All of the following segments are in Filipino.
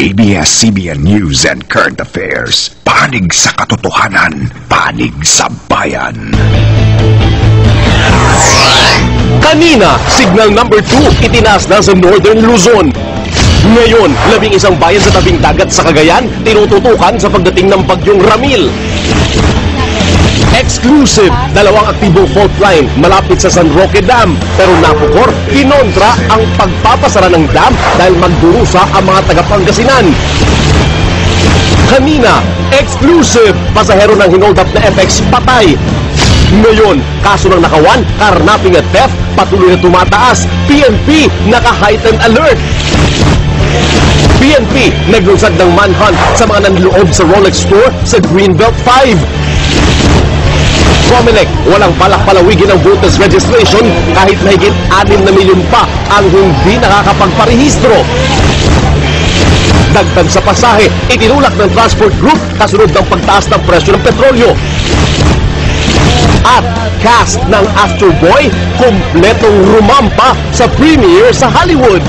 ABS-CBN News and Current Affairs. Panig sa katotohanan, panig sa bayan. Kanina, signal number 2 itinaas na sa Northern Luzon. Ngayon, 11 bayan sa tabing dagat sa Cagayan tinututukan sa pagdating ng bagyong Ramil. Exclusive, 2 aktibong fault line malapit sa San Roque Dam. Pero napukor, kinontra ang pagpapasara ng dam dahil magdurusa ang mga taga-Pangasinan. Kanina, exclusive, pasahero ng hinold up na FX patay. Ngayon, kaso ng nakawan, carnapping at theft, patuloy na tumataas. PNP, naka-heightened alert. PNP, naglunsad ng manhunt sa mga nanloob sa Rolex store sa Greenbelt 5. Comelec, walang balak palawigin ang voters registration kahit mahigit 6 na milyon pa ang hindi nakakapagparehistro. Dagdag sa pasahe, itinulak ng transport group kasunod ng pagtaas ng presyo ng petrolyo. At cast ng Astro Boy, kumpletong rumampa sa premiere sa Hollywood.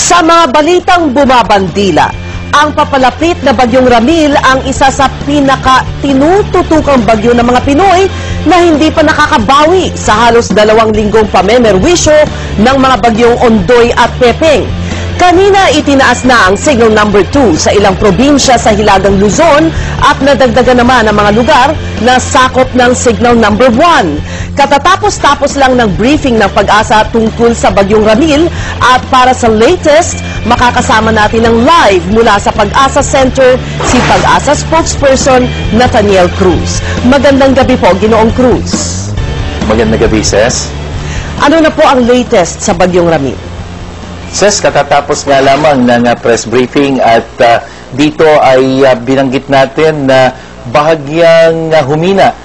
Sa mga balitang bumabandila, ang papalapit na bagyong Ramil ang isa sa pinaka-tinututukang bagyo ng mga Pinoy na hindi pa nakakabawi sa halos 2 linggong pamemerwisyo ng mga bagyong Ondoy at Pepeng. Kanina itinaas na ang signal number 2 sa ilang probinsya sa Hilagang Luzon at nadagdagan naman ang mga lugar na sakop ng signal number 1. Katatapos-tapos lang ng briefing ng Pag-asa tungkol sa bagyong Ramil at para sa latest, makakasama natin ng live mula sa Pag-asa Center si Pag-asa spokesperson Nathaniel Cruz. Magandang gabi po, Ginoong Cruz. Magandang gabi, Ses. Ano na po ang latest sa bagyong Ramil? Ses, katatapos nga lamang ng press briefing at dito ay binanggit natin na bahagyang humina